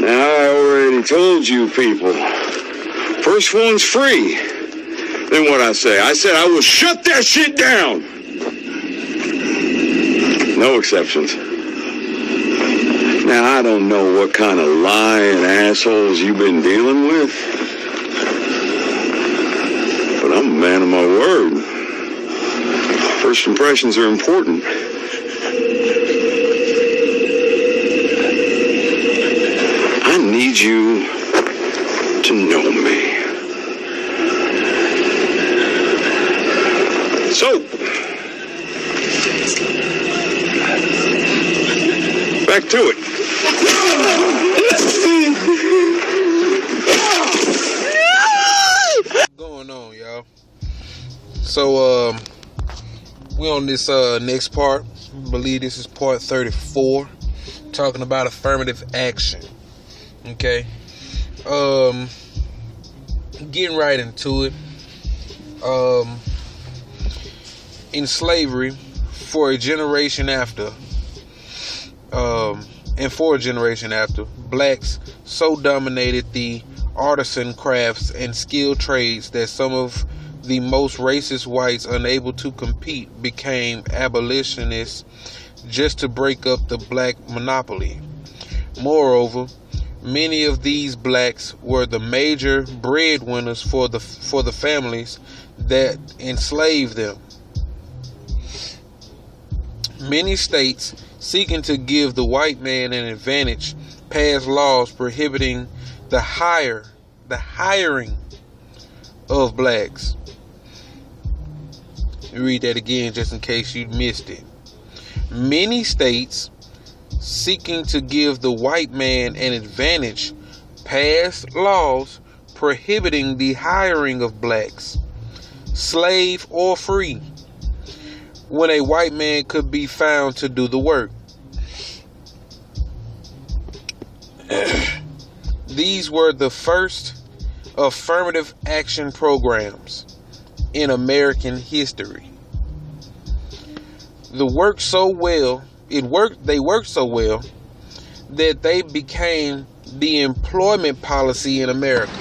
Now, I already told you people, first one's free. Then what I say? I said I will shut that shit down. No exceptions. Now, I don't know what kind of lying assholes you've been dealing with, but I'm a man of my word. First impressions are important. I need you to know me. So, back to it. Going on, y'all. So, we on this next part. I believe this is part 34, talking about affirmative action. Okay. Getting right into it. In slavery, for a generation after, blacks so dominated the artisan crafts and skilled trades that some of the most racist whites, unable to compete, became abolitionists just to break up the black monopoly. Moreover, many of these blacks were the major breadwinners for the families that enslaved them. Many states, seeking to give the white man an advantage, passed laws prohibiting the hiring of blacks. Read that again just in case you missed it. Many states, seeking to give the white man an advantage, passed laws prohibiting the hiring of blacks, slave or free, when a white man could be found to do the work. These were the first affirmative action programs in American history. They worked so well that they became the employment policy in America,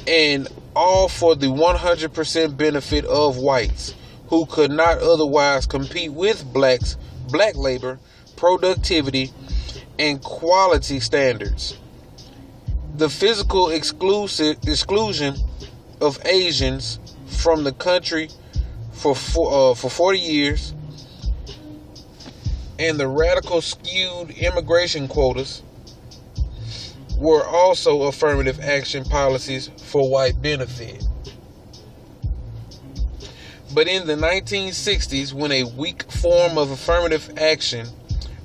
and all for the 100% benefit of whites who could not otherwise compete with black labor, productivity, and quality standards. The physical exclusion of Asians from the country for 40 years, and the radical skewed immigration quotas were also affirmative action policies for white benefit. But in the 1960s, when a weak form of affirmative action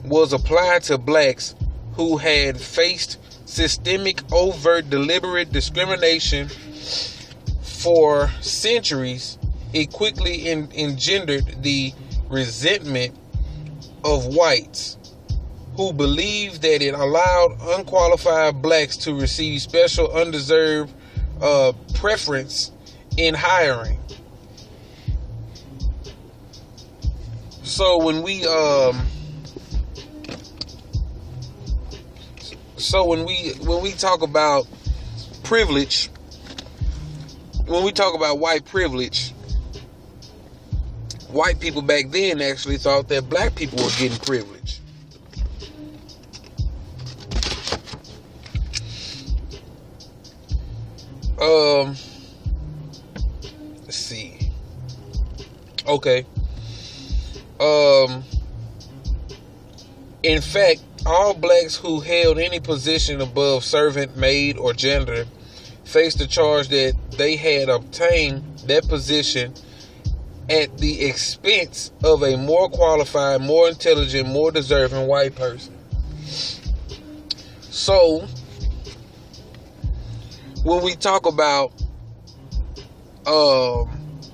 was applied to blacks who had faced systemic, overt, deliberate discrimination for centuries, it quickly engendered the resentment of whites who believed that it allowed unqualified blacks to receive special undeserved preference in hiring. So when we talk about privilege, when we talk about white privilege, white people back then actually thought that black people were getting privilege. Let's see. Okay. In fact, all blacks who held any position above servant, maid, or janitor faced the charge that they had obtained that position at the expense of a more qualified, more intelligent, more deserving white person. So, when we talk about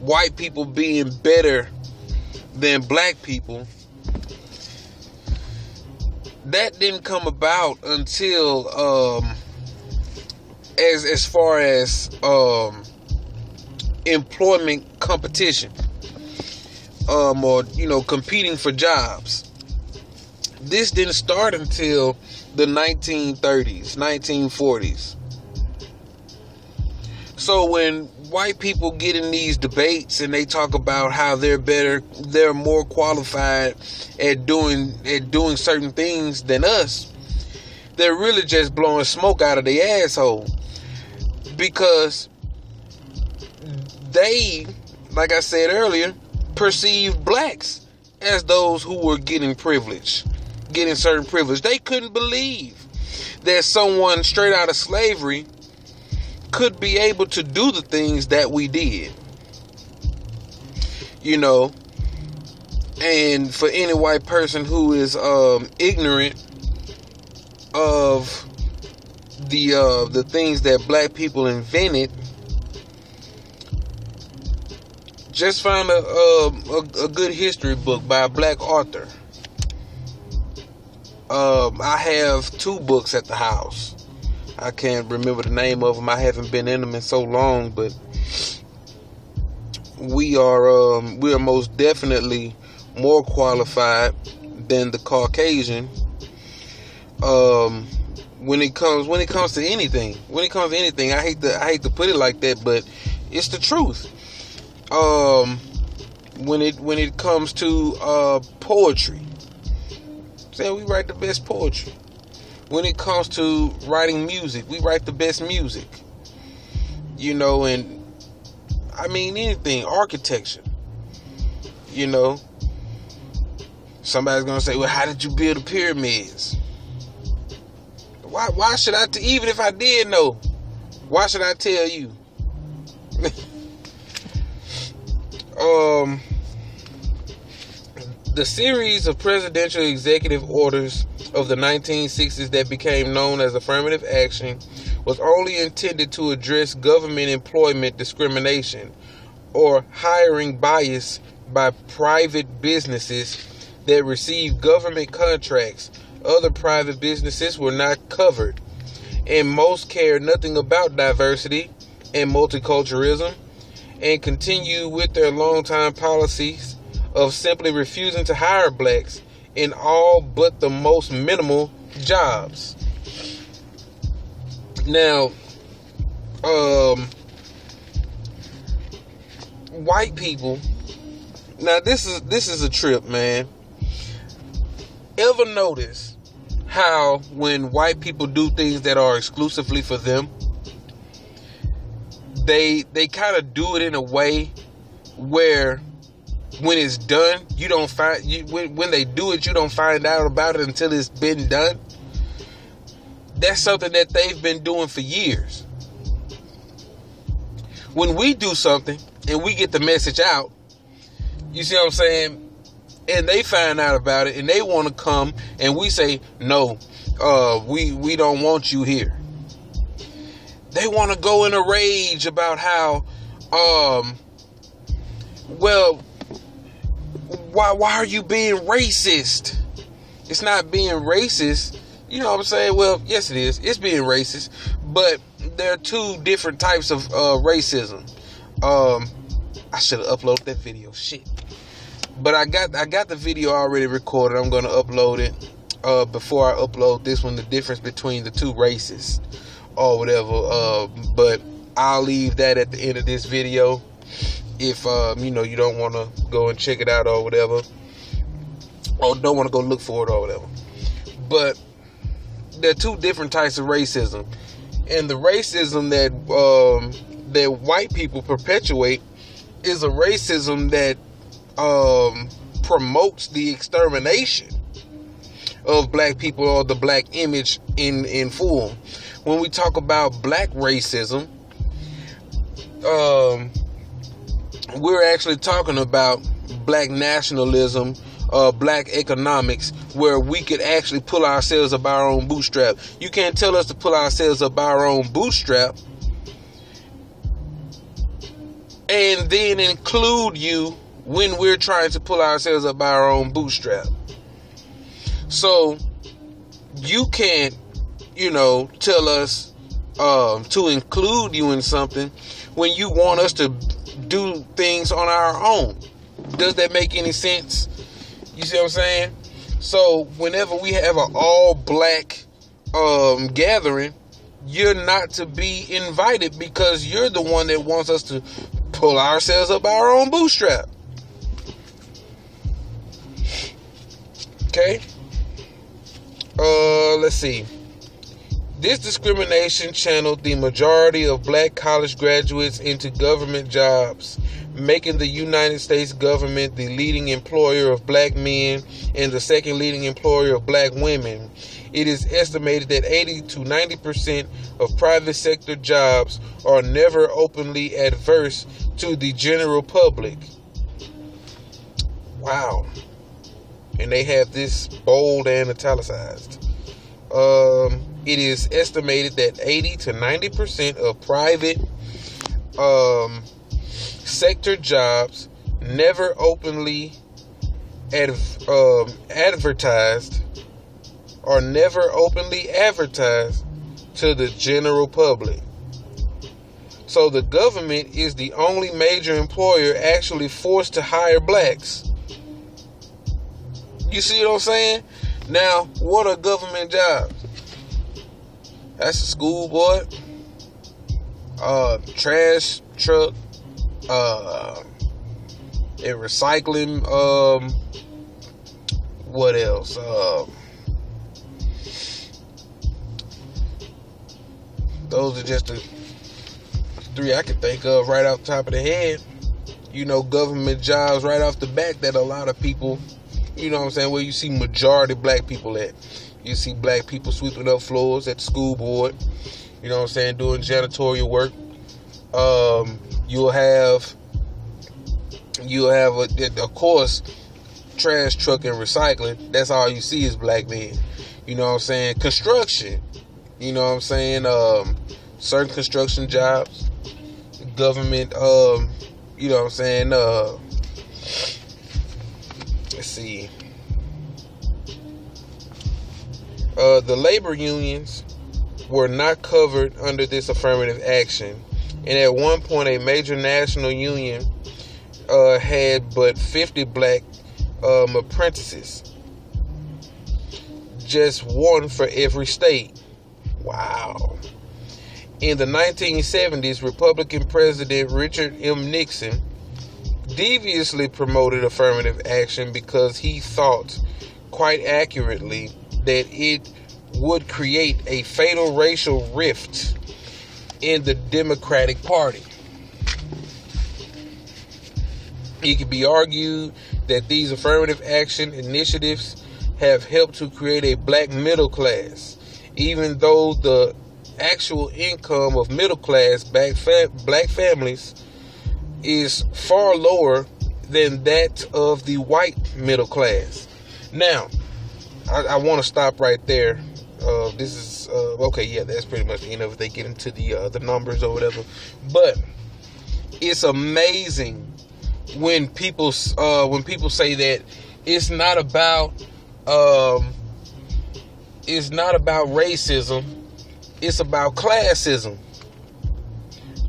white people being better than black people, that didn't come about until as far as employment competition, or competing for jobs. This didn't start until the 1930s, 1940s. So when white people get in these debates and they talk about how they're better, they're more qualified at doing certain things than us, they're really just blowing smoke out of their asshole. Because they, like I said earlier, perceived blacks as those who were getting certain privilege. They couldn't believe that someone straight out of slavery could be able to do the things that we did. You know, and for any white person who is ignorant of the things that black people invented, just find a good history book by a black author. I have 2 books at the house. I can't remember the name of them. I haven't been in them in so long, but we are most definitely more qualified than the Caucasian when it comes to anything. I hate to put it like that, but it's the truth. When it comes to poetry, say we write the best poetry. When it comes to writing music, we write the best music. You know, and I mean anything, architecture. You know, somebody's gonna say, "Well, how did you build the pyramids?" Why should I? Even if I did know, why should I tell you? The series of presidential executive orders of the 1960s that became known as affirmative action was only intended to address government employment discrimination or hiring bias by private businesses that receive government contracts. Other private businesses were not covered, and most cared nothing about diversity and multiculturalism, and continue with their longtime policies of simply refusing to hire blacks in all but the most minimal jobs. Now, white people. Now this is a trip, man. Ever notice how when white people do things that are exclusively for them, they kind of do it in a way where when it's done, you don't find when they do it, you don't find out about it until it's been done. That's something that they've been doing for years. When we do something and we get the message out, you see what I'm saying? And they find out about it and they want to come and we say, no, we don't want you here. They want to go in a rage about how, well, why are you being racist? It's not being racist. You know what I'm saying? Well, yes it is. It's being racist. But there are 2 different types of racism. I should have uploaded that video. Shit. But I got the video already recorded. I'm going to upload it before I upload this one, the difference between the 2 races or whatever. But I'll leave that at the end of this video. If you don't want to go and check it out or whatever, or don't want to go look for it or whatever. But there are 2 different types of racism, and the racism that white people perpetuate is a racism that promotes the extermination of black people or the black image in full. When we talk about black racism, we're actually talking about black nationalism, black economics, where we could actually pull ourselves up our own bootstrap. You can't tell us to pull ourselves up our own bootstrap and then include you when we're trying to pull ourselves up our own bootstrap. So you can't, tell us to include you in something when you want us to do things on our own. Does that make any sense? You see what I'm saying? So whenever we have an all black gathering, you're not to be invited because you're the one that wants us to pull ourselves up our own bootstrap. Okay? Let's see. This discrimination channeled the majority of black college graduates into government jobs, making the United States government the leading employer of black men and the second leading employer of black women. It is estimated that 80 to 90% of private sector jobs are never openly adverse to the general public. Wow. And they have this bold and italicized. It is estimated that 80 to 90% of private sector jobs never openly advertised to the general public. So the government is the only major employer actually forced to hire blacks. You see what I'm saying? Now, what are government jobs? That's a school board, trash truck, a recycling, what else? Those are just the three I can think of right off the top of the head. You know, government jobs right off the bat that a lot of people, you know what I'm saying, where you see majority black people at. You see black people sweeping up floors at the school board, you know what I'm saying, doing janitorial work. You'll have of course, trash truck and recycling. That's all you see is black men. You know what I'm saying? Construction. You know what I'm saying? Certain construction jobs, government, you know what I'm saying? Let's see. The labor unions were not covered under this affirmative action. And at one point, a major national union had but 50 black apprentices. Just one for every state. Wow. In the 1970s, Republican President Richard M. Nixon deviously promoted affirmative action because he thought, quite accurately, that it would create a fatal racial rift in the Democratic Party. It could be argued that these affirmative action initiatives have helped to create a black middle class, even though the actual income of middle class black families is far lower than that of the white middle class. Now, I want to stop right there. This is okay. Yeah, that's pretty much the end of it. They get into the numbers or whatever, but it's amazing when people say that it's not about racism, it's about classism.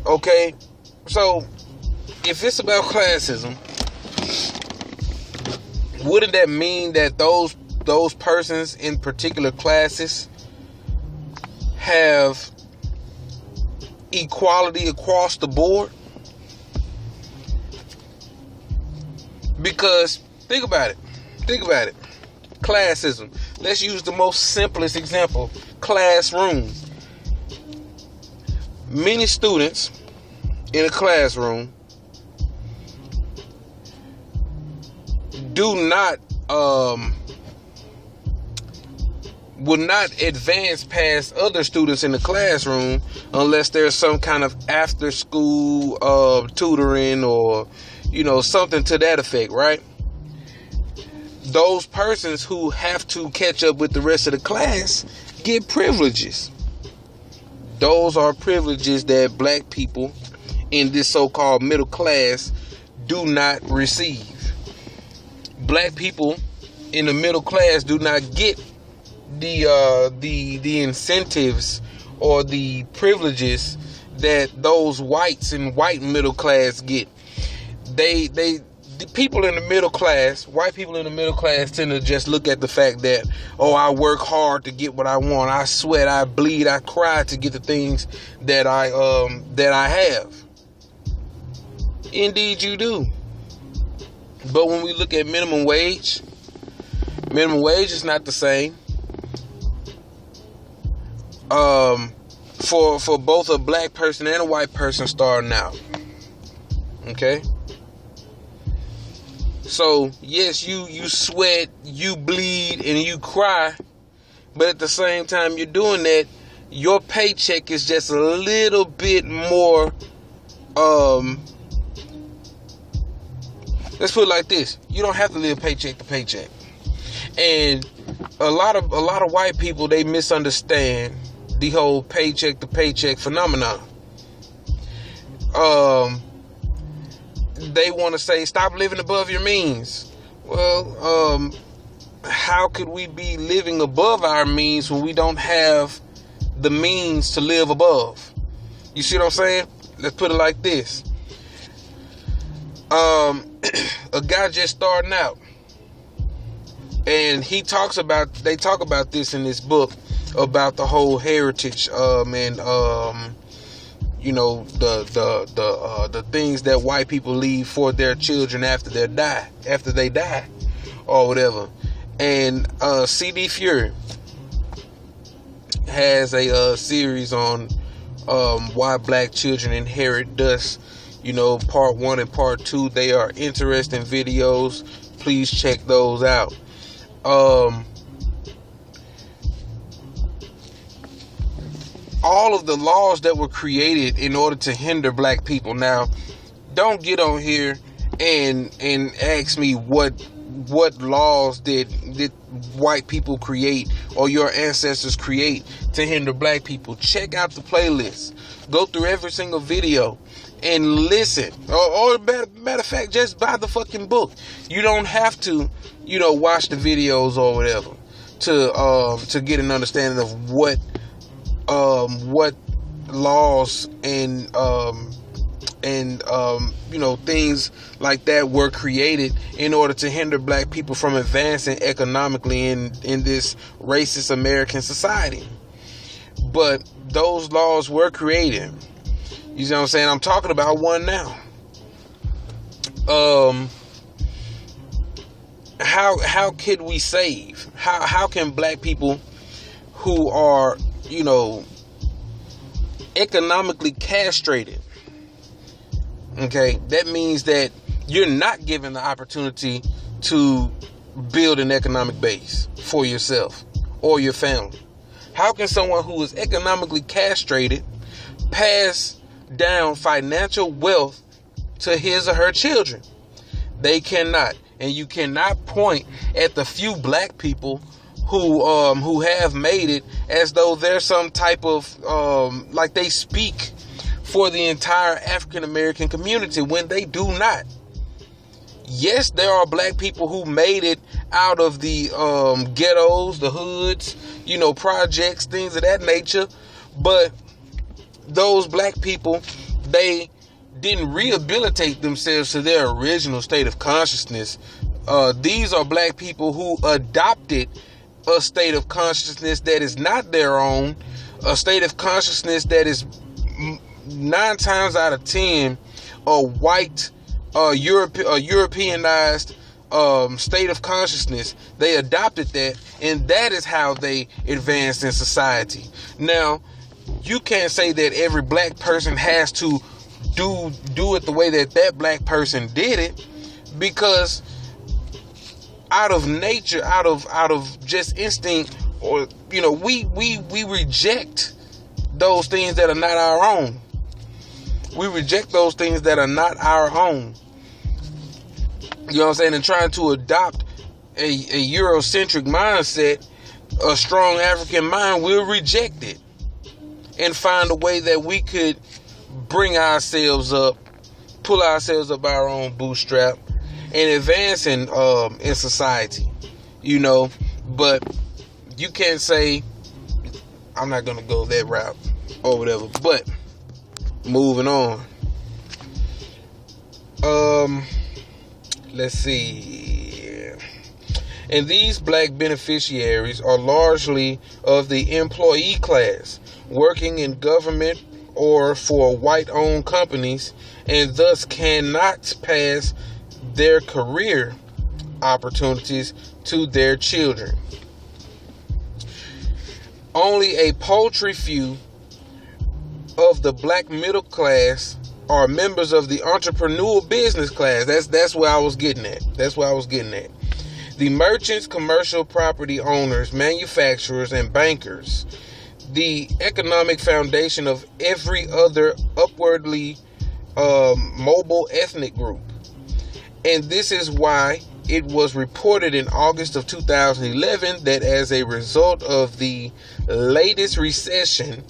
Okay, so if it's about classism, wouldn't that mean that those persons in particular classes have equality across the board? Because think about it. Classism. Let's use the most simplest example. Classroom. Many students in a classroom will not advance past other students in the classroom unless there's some kind of after school tutoring or something to that effect, right? Those persons who have to catch up with the rest of the class get privileges. Those are privileges that black people in this so-called middle class do not receive. Black people in the middle class do not get the incentives or the privileges that those whites in white middle class get. They the people in the middle class, white people in the middle class, tend to just look at the fact that, oh, I work hard to get what I want. I sweat, I bleed, I cry to get the things that I have. Indeed, you do. But when we look at minimum wage is not the same. For both a black person and a white person starting out. Okay? So, yes, you sweat, you bleed, and you cry, but at the same time you're doing that, your paycheck is just a little bit more, let's put it like this. You don't have to live paycheck to paycheck. And a lot of white people, they misunderstand the whole paycheck to paycheck phenomenon. They want to say, stop living above your means. Well, how could we be living above our means when we don't have the means to live above? You see what I'm saying? Let's put it like this. A guy just starting out, and they talk about this in this book about the whole heritage, and you know, the things that white people leave for their children after they die, or whatever. And C.D. Fury has a series on why black children inherit dust. You know, part 1 and part 2. They are interesting videos. Please check those out. All of the laws that were created in order to hinder black people. Now, don't get on here and ask me what laws did white people create or your ancestors create to hinder black people. Check out the playlist. Go through every single video and listen. Or matter of fact, just buy the fucking book. You don't have to, you know, watch the videos or whatever to get an understanding of what laws and you know, things like that were created in order to hinder black people from advancing economically in this racist American society. But those laws were created. You see what I'm saying? I'm talking about one now. How could we save? How can black people who are, you know, economically castrated, okay, that means that you're not given the opportunity to build an economic base for yourself or your family. How can someone who is economically castrated pass down financial wealth to his or her children? They cannot. And you cannot point at the few black people who have made it as though they're some type of like they speak for the entire African American community, when they do not. Yes, there are black people who made it out of the ghettos, the hoods, you know, projects, things of that nature. But those black people, they didn't rehabilitate themselves to their original state of consciousness. These are black people who adopted a state of consciousness that is not their own, a state of consciousness that is 9 times out of 10 a white, Europeanized state of consciousness. They adopted that, and that is how they advanced in society. Now, you can't say that every black person has to do it the way that black person did it, because out of nature, out of just instinct, or, you know, we reject those things that are not our own. We reject those things that are not our own. You know what I'm saying? And trying to adopt a Eurocentric mindset, a strong African mind, will reject it and find a way that we could bring ourselves up, pull ourselves up our own bootstrap, and advance in society, you know. But you can't say, I'm not gonna go that route or whatever. But moving on, let's see. And these black beneficiaries are largely of the employee class, working in government or for white-owned companies, and thus cannot pass their career opportunities to their children. Only a paltry few of the black middle class are members of the entrepreneurial business class. That's where I was getting at. The merchants, commercial property owners, manufacturers, and bankers, the economic foundation of every other upwardly mobile ethnic group. And this is why it was reported in August of 2011 that as a result of the latest recession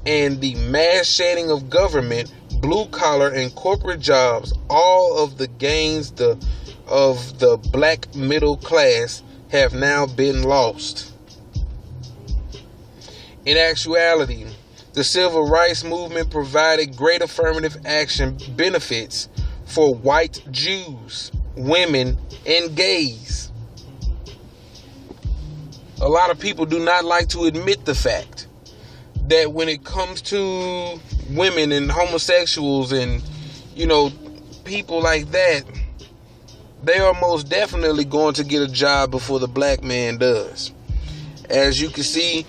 and the mass shedding of government, blue collar and corporate jobs, all of the gains of the black middle class have now been lost. In actuality, the civil rights movement provided great affirmative action benefits for white Jews, women, and gays. A lot of people do not like to admit the fact that when it comes to women and homosexuals and, people like that, they are most definitely going to get a job before the black man does. As you can see,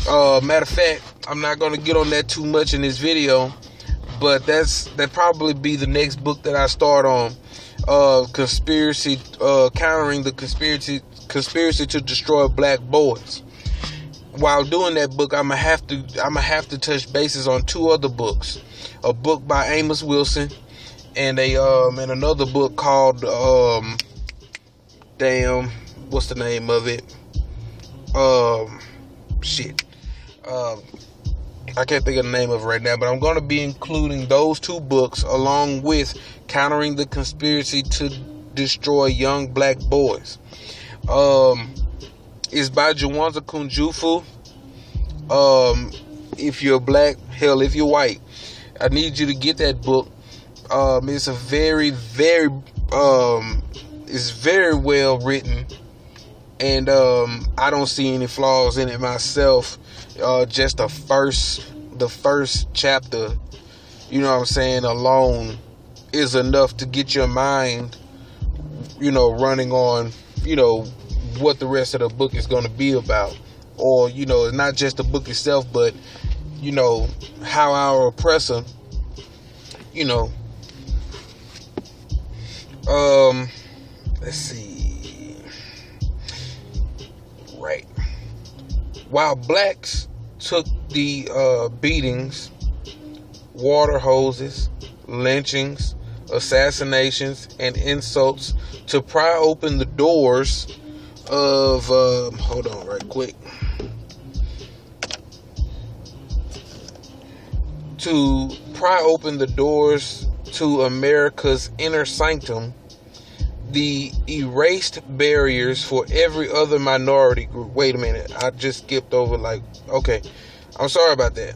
matter of fact, I'm not going to get on that too much in this video, but that probably be the next book that I start on. Conspiracy, countering the conspiracy to destroy black boys. While doing that book, I'm gonna have to touch bases on two other books. A book by Amos Wilson and and another book called what's the name of it? I can't think of the name of it right now, but I'm going to be including those two books along with Countering the Conspiracy to Destroy Young Black Boys. It's by Jawanza Kunjufu. If you're black, hell, if you're white, I need you to get that book. It's a very, very, it's very well written, and I don't see any flaws in it myself. Just the first chapter, alone is enough to get your mind, running on, what the rest of the book is going to be about. Or, not just the book itself, but, how our oppressor, let's see. Right. While blacks took the beatings, water hoses, lynchings, assassinations, and insults to pry open the doors of hold on right quick. To pry open the doors to America's inner sanctum, the erased barriers for every other minority group. Wait a minute, I just skipped over okay, I'm sorry about that.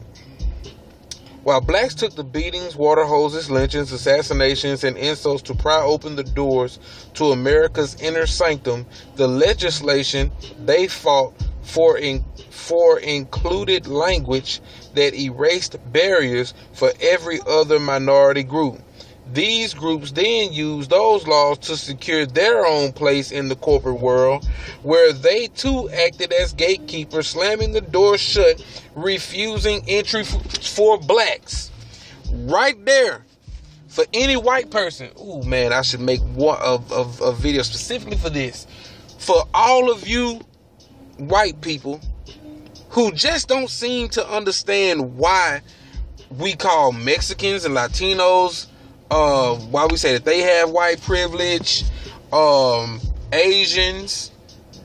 While blacks took the beatings, water hoses, lynchings, assassinations, and insults to pry open the doors to America's inner sanctum, the legislation they fought for included language that erased barriers for every other minority group. These groups then used those laws to secure their own place in the corporate world, where they too acted as gatekeepers, slamming the door shut, refusing entry for blacks. Right there. For any white person. Ooh, man, I should make a video specifically for this. For all of you white people who just don't seem to understand why we call Mexicans and Latinos, why we say that they have white privilege, Asians,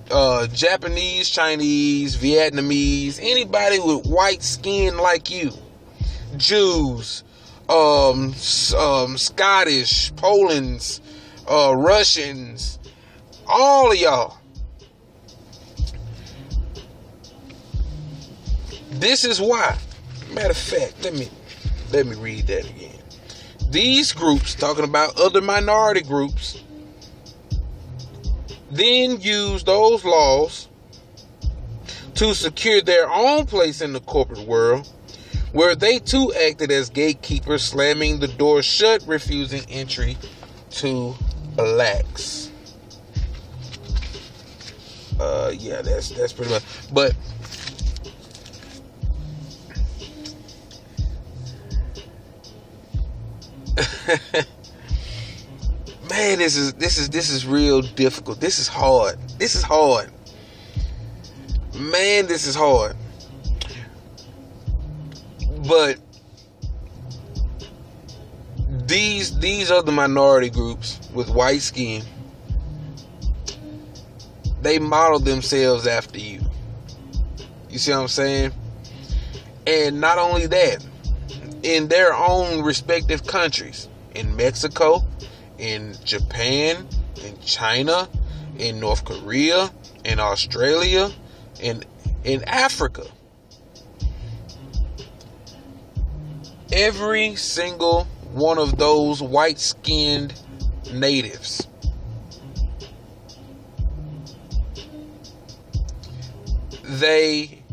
Japanese, Chinese, Vietnamese, anybody with white skin like you, Jews, Scottish, Poland's, Russians, all of y'all. This is why. Matter of fact, let me read that again. These groups, talking about other minority groups, then used those laws to secure their own place in the corporate world, where they too acted as gatekeepers, slamming the door shut, refusing entry to blacks. Yeah, that's pretty much. But man, this is real difficult. This is hard. Man, this is hard. But these are the minority groups with white skin. They model themselves after you. You see what I'm saying? And not only that, in their own respective countries, in Mexico, in Japan, in China, in North Korea, in Australia, in Africa. Every single one of those white-skinned natives they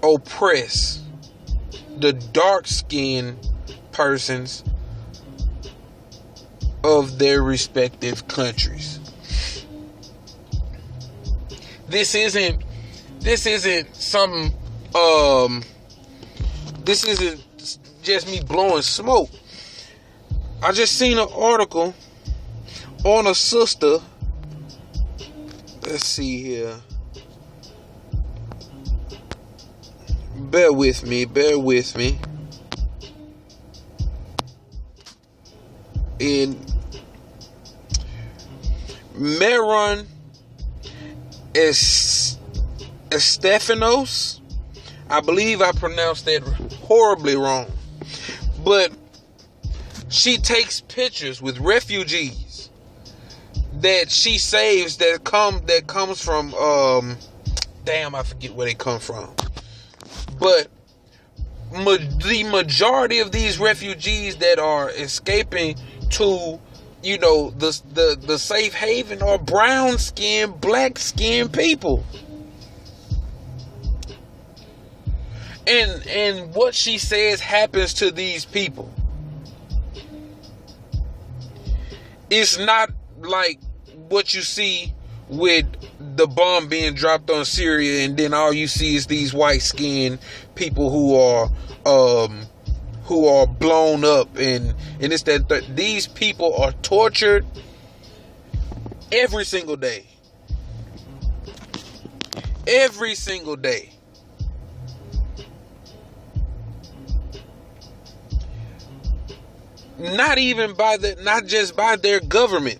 oppress the dark-skinned persons of their respective countries. This isn't something this isn't just me blowing smoke. I just seen an article on a sister. Let's see here. Bear with me. In Meron Estefanos, I believe I pronounced that horribly wrong, but she takes pictures with refugees that she saves that comes from I forget where they come from, but the majority of these refugees that are escaping to, you know, the safe haven are brown skinned, black skinned people. And what she says happens to these people, it's not like what you see with the bomb being dropped on Syria, and then all you see is these white-skinned people who are blown up, and it's that these people are tortured every single day. Every single day. Not just by their government,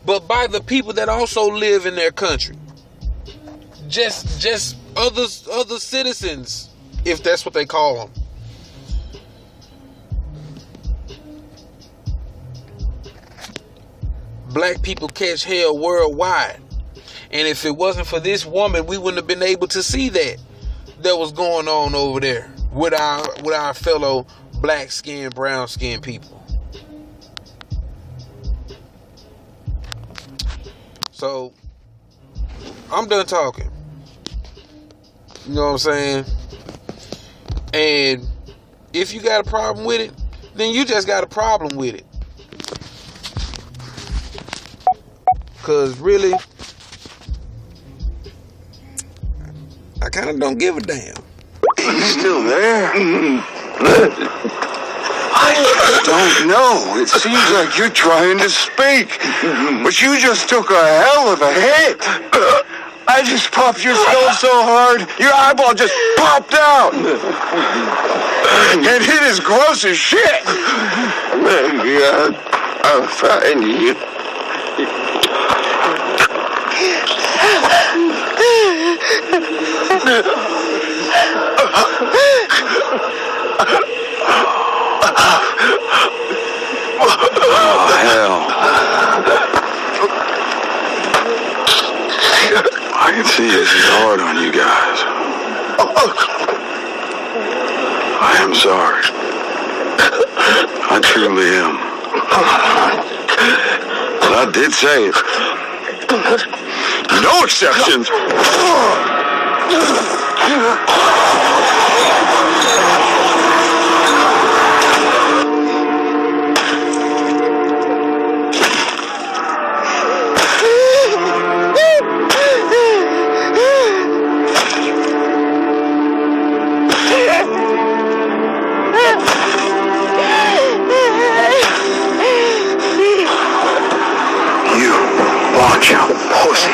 but by the people that also live in their country. Just other citizens, if that's what they call them. Black people catch hell worldwide. And if it wasn't for this woman, we wouldn't have been able to see that was going on over there with our fellow black skinned, brown skinned people. So I'm done talking. You know what I'm saying? And if you got a problem with it, then you just got a problem with it. Cause really, I kind of don't give a damn. You still there? I don't know. It seems like you're trying to speak, but you just took a hell of a hit. I just popped your skull so hard, your eyeball just popped out. And it is gross as shit. God, I'll find you. Oh, hell. I can see this is hard on you guys. I am sorry. I truly am. But I did say it. No exceptions. You watch out, pussy.